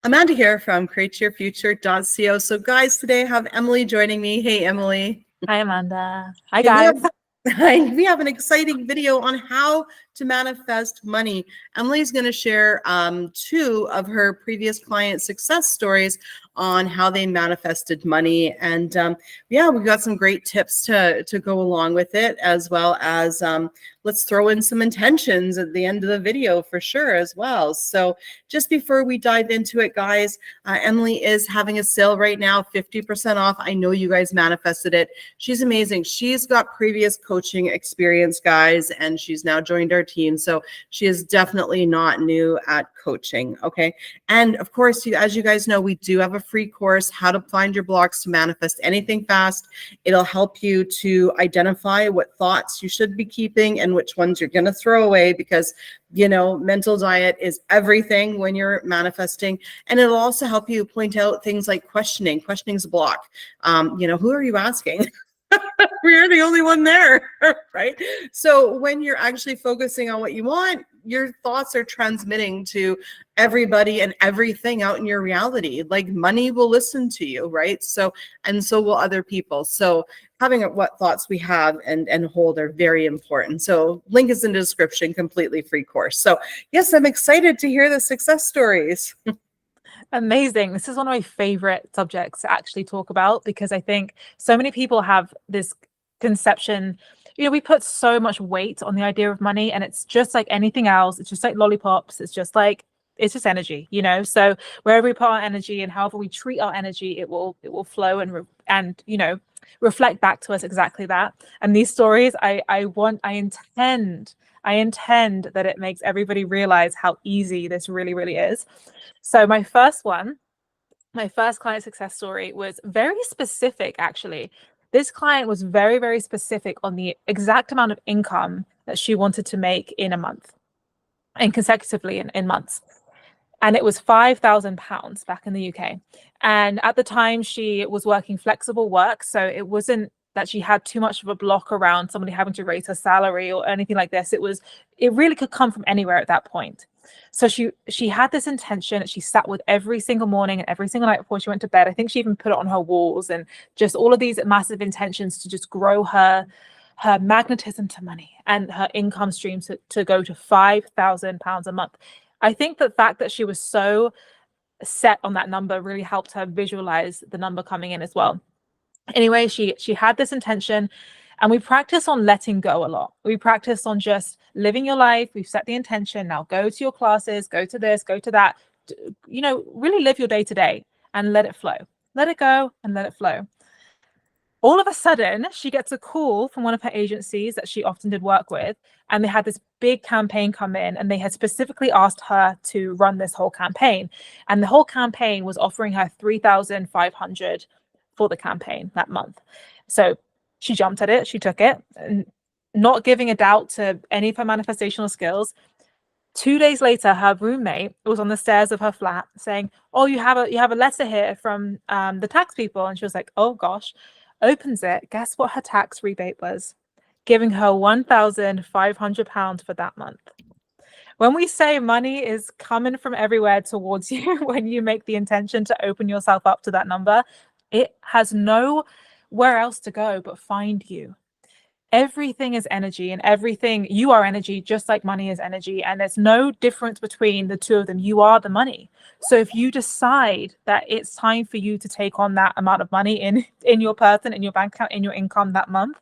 Amanda here from createyourfuture.co. So guys, today I have Emily joining me. Hey, Emily. Hi, Amanda. Hi, guys. We have an exciting video on how to manifest money. Emily's going to share 2 of her previous client success stories on how they manifested money. And yeah, we've got some great tips to go along with it, as well as let's throw in some intentions at the end of the video for sure as well. So just before we dive into it, guys, Emily is having a sale right now, 50% off. I know you guys manifested it. She's amazing. She's got previous coaching experience, guys, and she's now joined our team. So she is definitely not new at coaching. Okay. And of course, as you guys know, we do have a free course, how to find your blocks to manifest anything fast. It'll help you to identify what thoughts you should be keeping and which ones you're going to throw away, because you know, mental diet is everything when you're manifesting. And it'll also help you point out things like questioning. Questioning's a block. You know, who are you asking? We're the only one there, right? So when you're actually focusing on what you want, your thoughts are transmitting to everybody and everything out in your reality. Like money will listen to you, right? So, and so will other people. So having what thoughts we have and hold are very important. So link is in the description, completely free course. So yes, I'm excited to hear the success stories. Amazing. This is one of my favorite subjects to actually talk about, because I think so many people have this conception, you know, we put so much weight on the idea of money, and it's just like anything else. It's just like lollipops. It's just energy, you know? So wherever we put our energy and however we treat our energy, it will flow and you know, reflect back to us exactly that. And these stories, I intend that it makes everybody realize how easy this really, really is. So my first client success story was very specific, actually. This client was very, very specific on the exact amount of income that she wanted to make in a month, and consecutively in months. And it was £5,000 back in the UK. And at the time, she was working flexible work. So it wasn't that she had too much of a block around somebody having to raise her salary or anything like this. It really could come from anywhere at that point. So she had this intention that she sat with every single morning and every single night before she went to bed. I think she even put it on her walls, and just all of these massive intentions to just grow her magnetism to money and her income streams to go to £5,000 a month. I think the fact that she was so set on that number really helped her visualize the number coming in as well. Anyway, she had this intention, and we practice on letting go a lot. We practice on just living your life. We've set the intention. Now go to your classes, go to this, go to that. You know, really live your day to day and let it flow. Let it go and let it flow. All of a sudden, she gets a call from one of her agencies that she often did work with, and they had this big campaign come in, and they had specifically asked her to run this whole campaign. And the whole campaign was offering her $3,500 for the campaign that month. So she jumped at it, she took it, and not giving a doubt to any of her manifestational skills. 2 days later, her roommate was on the stairs of her flat saying, "Oh, you have a letter here from the tax people." And she was like, "Oh gosh." Opens it. Guess what her tax rebate was? Giving her £1,500 for that month. When we say money is coming from everywhere towards you, when you make the intention to open yourself up to that number, it has nowhere else to go but find you. Everything is energy, and everything, you are energy, just like money is energy. And there's no difference between the two of them. You are the money. So if you decide that it's time for you to take on that amount of money in your person, in your bank account, in your income that month,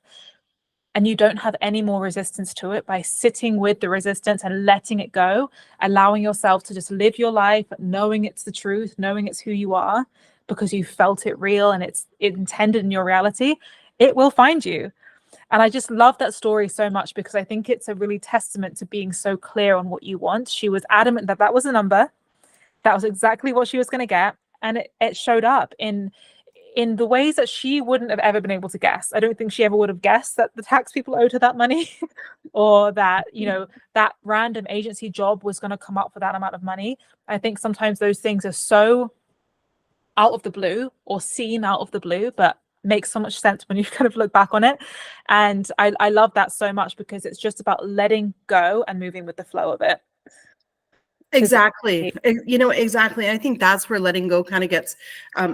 and you don't have any more resistance to it, by sitting with the resistance and letting it go, allowing yourself to just live your life, knowing it's the truth, knowing it's who you are, because you felt it real and it's intended in your reality, it will find you. And I just love that story so much, because I think it's a really testament to being so clear on what you want. She was adamant that that was a number. That was exactly what she was going to get. And it showed up in the ways that she wouldn't have ever been able to guess. I don't think she ever would have guessed that the tax people owed her that money or that, you know, that random agency job was going to come up for that amount of money. I think sometimes those things are so out of the blue or seem out of the blue, but makes so much sense when you kind of look back on it. And I love that so much, because it's just about letting go and moving with the flow of it. Exactly. You know, exactly. I think that's where letting go kind of gets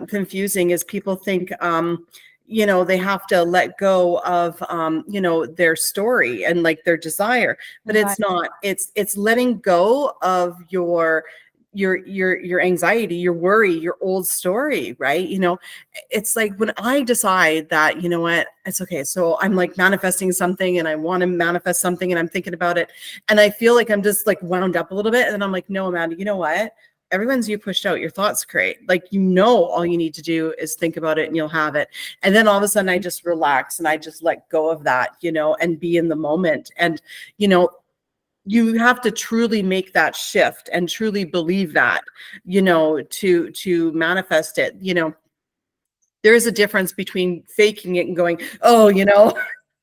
confusing is people think, you know, they have to let go of, you know, their story and like their desire, but it's not. It's letting go of your anxiety, your worry, your old story, right? You know, it's like when I decide that, you know what, it's okay. So I'm like manifesting something and I want to manifest something and I'm thinking about it. And I feel like I'm just like wound up a little bit. And then I'm like, no, Amanda, you know what? Everyone's you pushed out, your thoughts create. Like, you know, all you need to do is think about it and you'll have it. And then all of a sudden I just relax and I just let go of that, you know, and be in the moment. And, you know, you have to truly make that shift and truly believe that, you know, to manifest it. You know, there is a difference between faking it and going, oh, you know,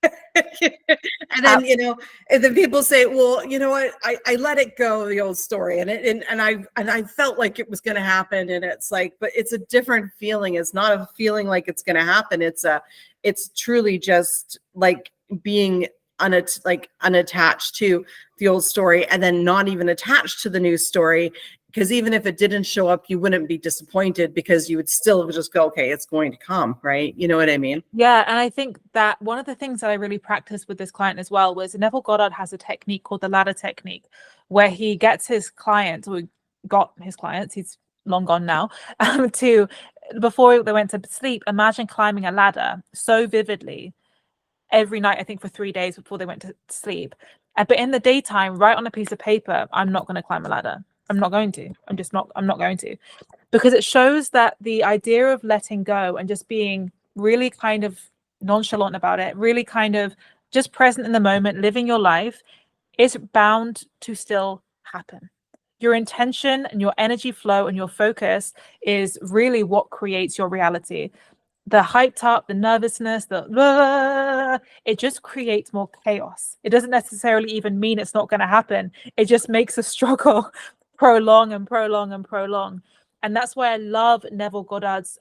and then, you know, and then people say, well, you know what, I let it go, the old story, and I felt like it was going to happen, and it's like, but it's a different feeling. It's not a feeling like it's going to happen. It's truly just like being unattached to the old story, and then not even attached to the new story. Because even if it didn't show up, you wouldn't be disappointed because you would still just go, okay, it's going to come, right? You know what I mean? Yeah, and I think that one of the things that I really practiced with this client as well was Neville Goddard has a technique called the ladder technique, where he gets his clients, or got his clients, he's long gone now, to, before they went to sleep, imagine climbing a ladder so vividly every night, I think for 3 days before they went to sleep. But in the daytime, write on a piece of paper, I'm not going to climb a ladder. I'm not going to. I'm not going to. Because it shows that the idea of letting go and just being really kind of nonchalant about it, really kind of just present in the moment, living your life, is bound to still happen. Your intention and your energy flow and your focus is really what creates your reality. The hyped up, the nervousness, it just creates more chaos. It doesn't necessarily even mean it's not going to happen. It just makes a struggle prolong and prolong and prolong. And that's why I love Neville Goddard's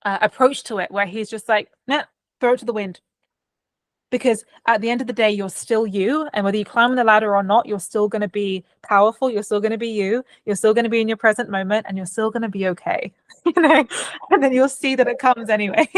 approach to it, where he's just like, nah, throw it to the wind. Because at the end of the day, you're still you. And whether you climb the ladder or not, you're still going to be powerful. You're still going to be you. You're still going to be in your present moment, and you're still going to be okay. You know, and then you'll see that it comes anyway.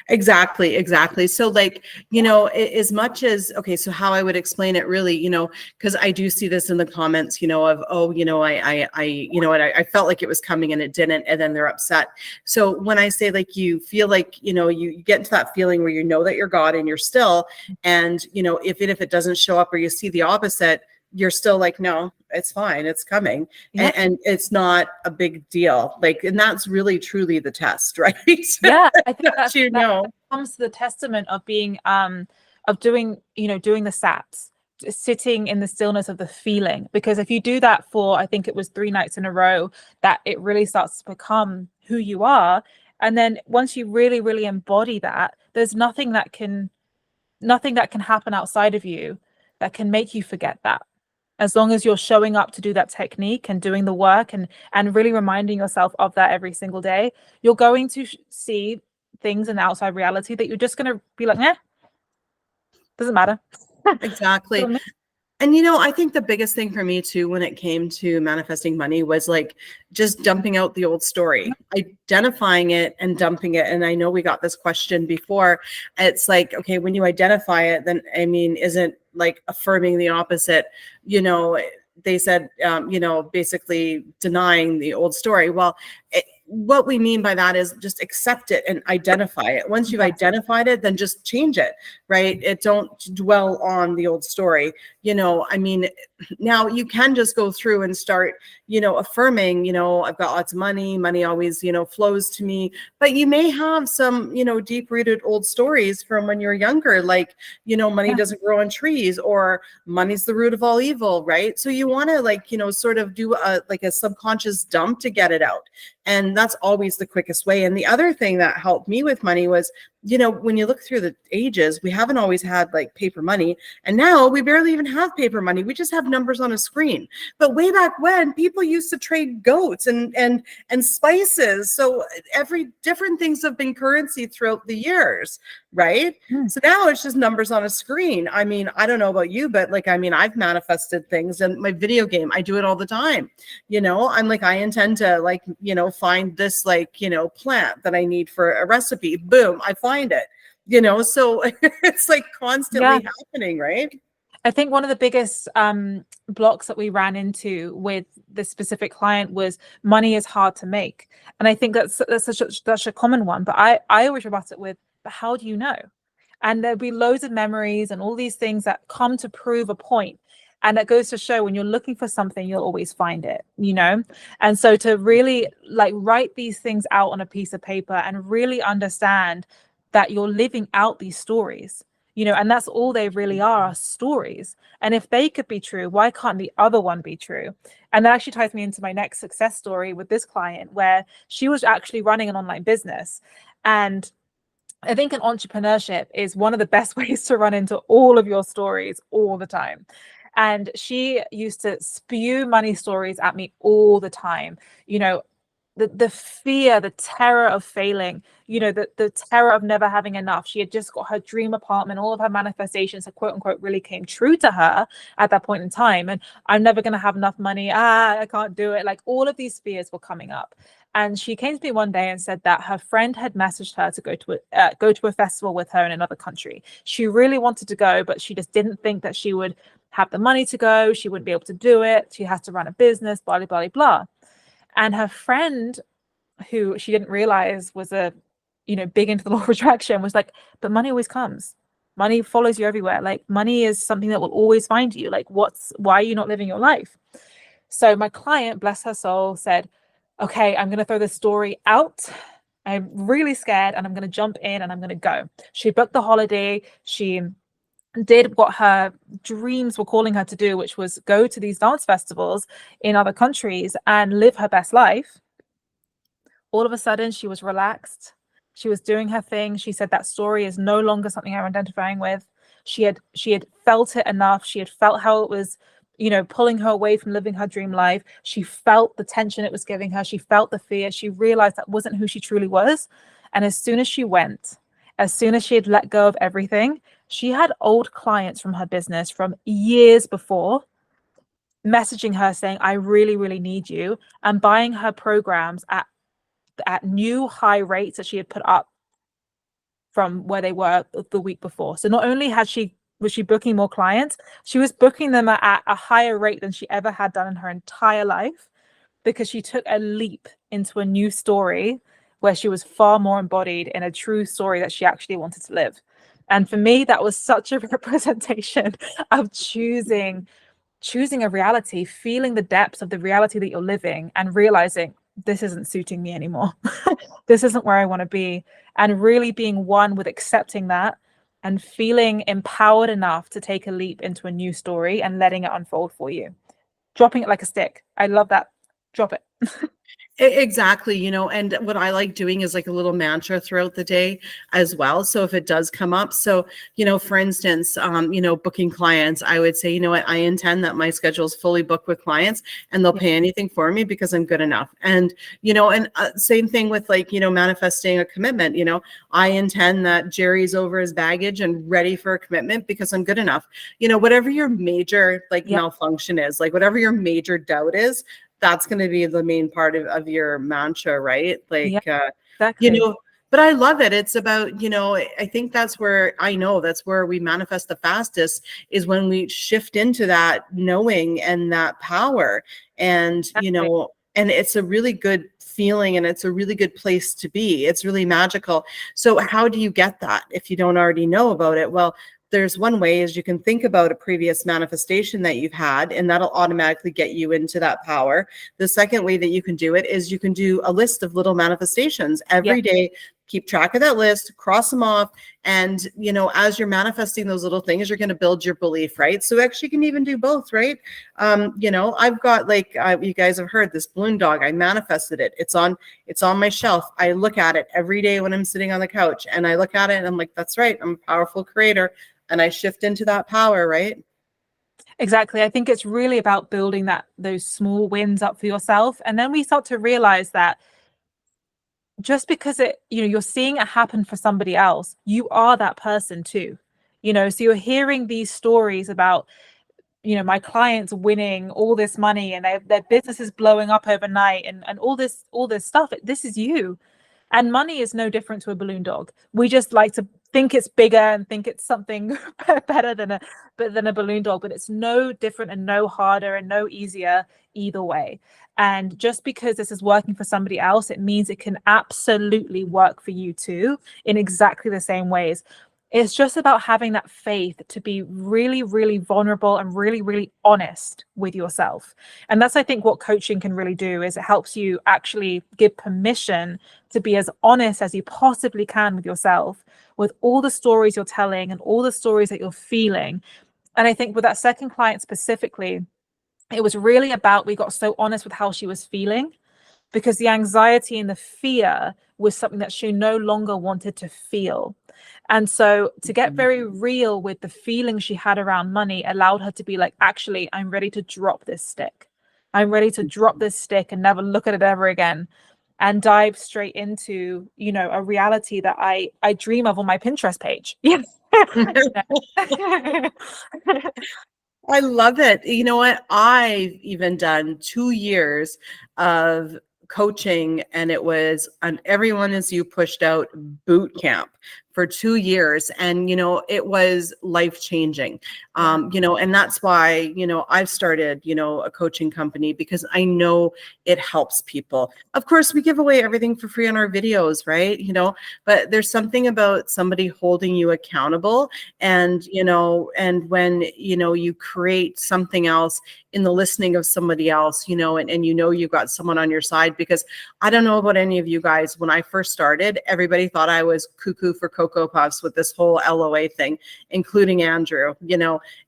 Exactly. So like, you know, as much as, okay, so how I would explain it really, you know, because I do see this in the comments, you know, of, oh, you know, you know, and I felt like it was coming and it didn't, and then they're upset. So when I say like, you feel like, you know, you get into that feeling where you know that you're God and you're still, and, you know, if it doesn't show up or you see the opposite, you're still like, no, it's fine, it's coming. Yeah. And it's not a big deal. Like, and that's really truly the test, right? Yeah, I think that's, you know, that comes to the testament of being of doing, you know, doing the SATs, sitting in the stillness of the feeling. Because if you do that for, I think it was 3 nights in a row, that it really starts to become who you are. And then once you really, really embody that, there's nothing that can happen outside of you that can make you forget that. As long as you're showing up to do that technique and doing the work and really reminding yourself of that every single day, you're going to see things in the outside reality that you're just going to be like, doesn't matter. Exactly. And, you know, I think the biggest thing for me too, when it came to manifesting money, was like just dumping out the old story, identifying it and dumping it. And I know we got this question before. It's like, okay, when you identify it, then, I mean, isn't like affirming the opposite? You know, they said, you know, basically denying the old story. Well, what we mean by that is just accept it and identify it. Once you've identified it, then just change it, right? It don't dwell on the old story. You know, I mean, now you can just go through and start, you know, affirming, you know, I've got lots of money, money always, you know, flows to me. But you may have some, you know, deep rooted old stories from when you're younger, like, you know, money doesn't grow on trees, or money's the root of all evil, right? So you want to, like, you know, sort of do a subconscious dump to get it out. And that's always the quickest way. And the other thing that helped me with money was you know, when you look through the ages, we haven't always had like paper money. And now we barely even have paper money. We just have numbers on a screen. But way back when, people used to trade goats and spices. So every different things have been currency throughout the years, right? So now it's just numbers on a screen. I mean, I don't know about you, but like, I mean, I've manifested things in my video game. I do it all the time. You know, I'm like, I intend to like, you know, find this like, you know, plant that I need for a recipe. Boom, I find it, you know, so it's like constantly happening, right? I think one of the biggest blocks that we ran into with this specific client was money is hard to make. And I think that's such a common one, but I always rebut it with, but how do you know? And there'll be loads of memories and all these things that come to prove a point. And that goes to show when you're looking for something, you'll always find it, you know? And so to really like write these things out on a piece of paper and really understand that you're living out these stories, you know, and that's all they really are stories. And if they could be true, why can't the other one be true? And that actually ties me into my next success story with this client, where she was actually running an online business. And I think in entrepreneurship is one of the best ways to run into all of your stories all the time. And she used to spew money stories at me all the time. You know, the fear, the terror of failing, you know, the terror of never having enough. She had just got her dream apartment. All of her manifestations, quote unquote, really came true to her at that point in time. And I'm never going to have enough money. I can't do it. Like all of these fears were coming up. And she came to me one day and said that her friend had messaged her to go to a festival with her in another country. She really wanted to go, but she just didn't think that she would have the money to go. She wouldn't be able to do it. She has to run a business, blah, blah, blah, blah. And her friend, who she didn't realize was big into the law of attraction, was like, but money always comes. Money follows you everywhere. Like money is something that will always find you. Like why are you not living your life? So my client, bless her soul, said, okay, I'm going to throw this story out. I'm really scared and I'm going to jump in and I'm going to go. She booked the holiday. She did what her dreams were calling her to do, which was go to these dance festivals in other countries and live her best life. All of a sudden, she was relaxed. She was doing her thing. She said that story is no longer something I'm identifying with. She had felt it enough. She had felt how it was, you know, pulling her away from living her dream life. She felt the tension it was giving her. She felt the fear. She realized that wasn't who she truly was. And as soon as she went, as soon as she had let go of everything, she had old clients from her business from years before messaging her saying, I really, really need you, and buying her programs at new high rates that she had put up from where they were the week before. So not only was she booking more clients, she was booking them at a higher rate than she ever had done in her entire life, because she took a leap into a new story where she was far more embodied in a true story that she actually wanted to live. And for me, that was such a representation of choosing a reality, feeling the depths of the reality that you're living and realizing this isn't suiting me anymore. This isn't where I want to be. And really being one with accepting that and feeling empowered enough to take a leap into a new story and letting it unfold for you. Dropping it like a stick. I love that. Drop it. Exactly, you know, and what I like doing is like a little mantra throughout the day as well. So if it does come up, so, you know, for instance, booking clients, I would say, you know what, I intend that my schedule is fully booked with clients and they'll pay anything for me because I'm good enough. And, you know, and same thing with like, you know, manifesting a commitment, you know, I intend that Jerry's over his baggage and ready for a commitment because I'm good enough. You know, whatever your major malfunction is, like whatever your major doubt is, that's going to be the main part of your mantra, right? Like, exactly. you know, but I love it. It's about, you know, I think that's where we manifest the fastest, is when we shift into that knowing and that power. And, you know, and it's a really good feeling and it's a really good place to be. It's really magical. So how do you get that if you don't already know about it? Well, there's one way is you can think about a previous manifestation that you've had, and that'll automatically get you into that power. The second way that you can do it is you can do a list of little manifestations every day. keep track of that list, cross them off. And, you know, as you're manifesting those little things, you're going to build your belief, right? So actually you can even do both, right? You know, I've got like, you guys have heard this balloon dog. I manifested it. It's on my shelf. I look at it every day when I'm sitting on the couch, and I look at it and I'm like, that's right. I'm a powerful creator. And I shift into that power, right? Exactly. I think it's really about building those small wins up for yourself. And then we start to realize that just because you're seeing it happen for somebody else, you are that person too. So you're hearing these stories about, my clients winning all this money and their business is blowing up overnight and all this stuff. This is you. And money is no different to a balloon dog. We just like to think it's bigger and think it's something better than a balloon dog, but it's no different and no harder and no easier either way. And just because this is working for somebody else, it means it can absolutely work for you too in exactly the same ways. It's just about having that faith to be really, really vulnerable and really, really honest with yourself. And that's, I think, what coaching can really do, is it helps you actually give permission to be as honest as you possibly can with yourself, with all the stories you're telling and all the stories that you're feeling. And I think with that second client specifically, it was really about, we got so honest with how she was feeling, because the anxiety and the fear was something that she no longer wanted to feel. And so to get very real with the feelings she had around money allowed her to be like, actually, I'm ready to drop this stick. I'm ready to drop this stick and never look at it ever again, and dive straight into, a reality that I dream of on my Pinterest page. Yeah. I love it. You know what? I've even done 2 years of coaching, and it was an Everyone Is You Pushed Out boot camp for 2 years. And, it was life-changing. And that's why, I've started, a coaching company, because I know it helps people. Of course, we give away everything for free on our videos, right? But there's something about somebody holding you accountable, and, and when, you create something else in the listening of somebody else, and you've got someone on your side. Because I don't know about any of you guys, when I first started, everybody thought I was cuckoo for Cocoa Puffs with this whole LOA thing, including Andrew,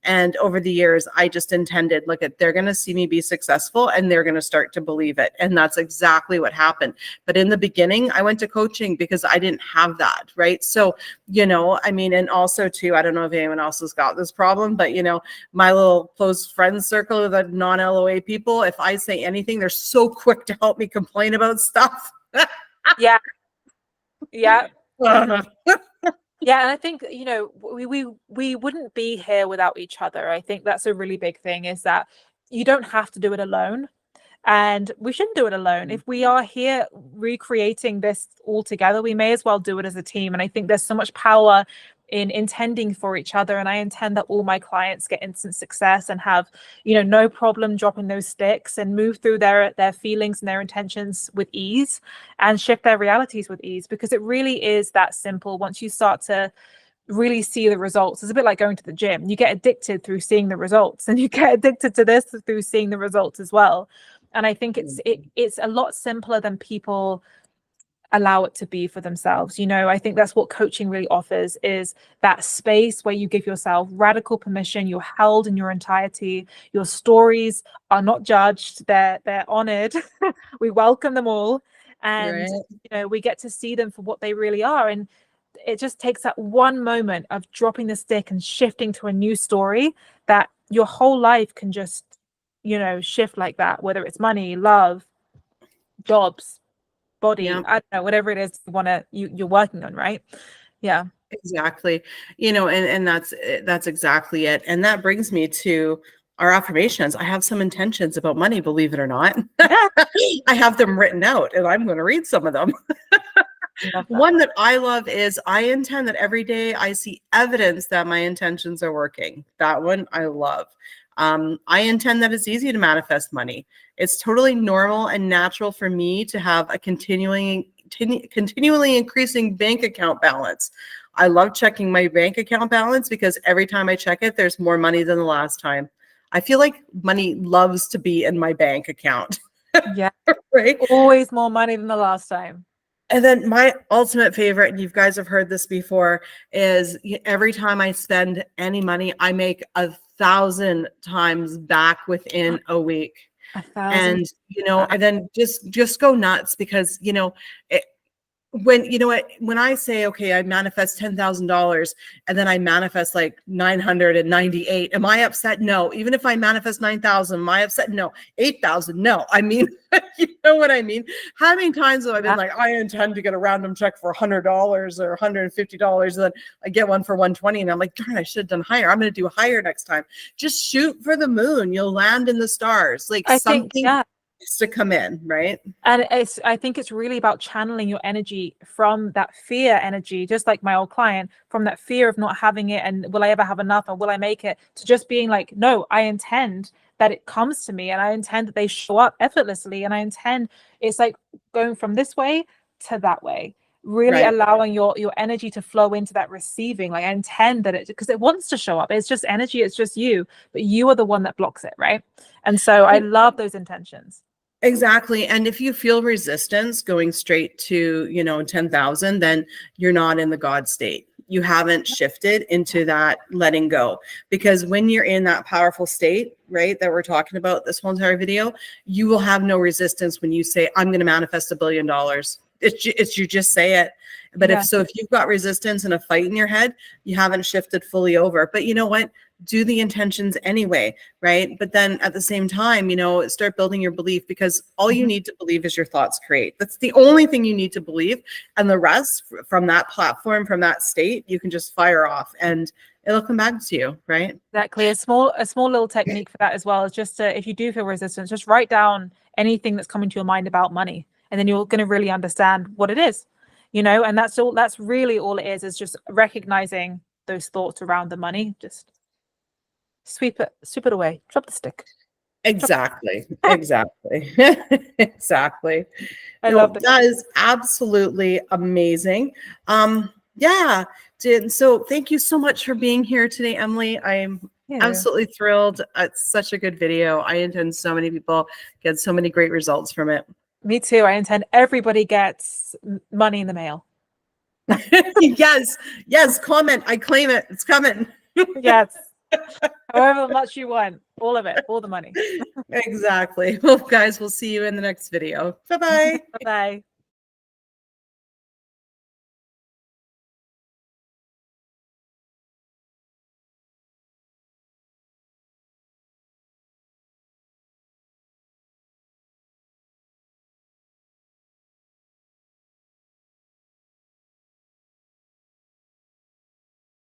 and over the years, I just intended, they're going to see me be successful and they're going to start to believe it. And that's exactly what happened. But in the beginning, I went to coaching because I didn't have that, right? So, and also too, I don't know if anyone else has got this problem, but, my little close friends circle of the non-LOA people, if I say anything, they're so quick to help me complain about stuff. Yeah. Yeah. Yeah, and I think, we wouldn't be here without each other. I think that's a really big thing, is that you don't have to do it alone, and we shouldn't do it alone. If we are here recreating this all together, we may as well do it as a team. And I think there's so much power in intending for each other. And I intend that all my clients get instant success and have, no problem dropping those sticks and move through their feelings and their intentions with ease and shift their realities with ease, because it really is that simple. Once you start to really see the results, it's a bit like going to the gym. You get addicted through seeing the results, and you get addicted to this through seeing the results as well. And I think it's a lot simpler than people allow it to be for themselves. I think that's what coaching really offers, is that space where you give yourself radical permission. You're held in your entirety. Your stories are not judged. They're honored. We welcome them all. And, we get to see them for what they really are. And it just takes that one moment of dropping the stick and shifting to a new story, that your whole life can just, shift like that, whether it's money, love, jobs, body, I don't know, whatever it is you're working on, right? Yeah, exactly. And that's exactly it. And that brings me to our affirmations. I have some intentions about money, believe it or not. I have them written out, and I'm going to read some of them. One that I love is, I intend that every day I see evidence that my intentions are working. That one I love. I intend that it's easy to manifest money. It's totally normal and natural for me to have a continually increasing bank account balance. I love checking my bank account balance, because every time I check it, there's more money than the last time. I feel like money loves to be in my bank account. Yeah. Right? Always more money than the last time. And then my ultimate favorite, and you guys have heard this before, is every time I spend any money, I make 1,000 times back within a week. 1,000. And, and then just go nuts because, when I say, okay, I manifest $10,000 and then I manifest like 998, am I upset? No. Even if I manifest 9,000, am I upset? No. 8,000? No. I mean, you know what I mean? How many times have I been like, I intend to get a random check for $100 or $150, and then I get one for 120, and I'm like, darn, I should have done higher. I'm going to do higher next time. Just shoot for the moon. You'll land in the stars. Like something to come in, right? And I think it's really about channeling your energy from that fear energy, just like my old client, from that fear of not having it and will I ever have enough and will I make it, to just being like, no, I intend that it comes to me and I intend that they show up effortlessly, and I intend it's like going from this way to that way, really allowing your energy to flow into that receiving. Like I intend that because it wants to show up. It's just energy, it's just you, but you are the one that blocks it, right? And so I love those intentions. Exactly. And if you feel resistance going straight to, 10,000, then you're not in the God state. You haven't shifted into that letting go, because when you're in that powerful state, right, that we're talking about this whole entire video, you will have no resistance when you say, I'm going to manifest $1 billion. It's you just say it. But if you've got resistance and a fight in your head, you haven't shifted fully over. But you know what? Do the intentions anyway, right? But then at the same time, start building your belief, because all you need to believe is your thoughts create. That's the only thing you need to believe. And the rest from that platform, from that state, you can just fire off and it'll come back to you, right? Exactly. A small little technique for that as well is just to, if you do feel resistance, just write down anything that's coming to your mind about money, and then you're going to really understand what it is, and that's really all it is just recognizing those thoughts around the money. Just sweep it away, drop the stick. Exactly. Exactly. Exactly. I love that. That is absolutely amazing. So thank you so much for being here today, Emily. I'm absolutely thrilled. It's such a good video. I intend so many people get so many great results from it. Me too. I intend everybody gets money in the mail. Yes. Comment. I claim it. It's coming. Yes. However much you want, all of it, all the money. Exactly. Well, guys, we'll see you in the next video. Bye-bye. Bye.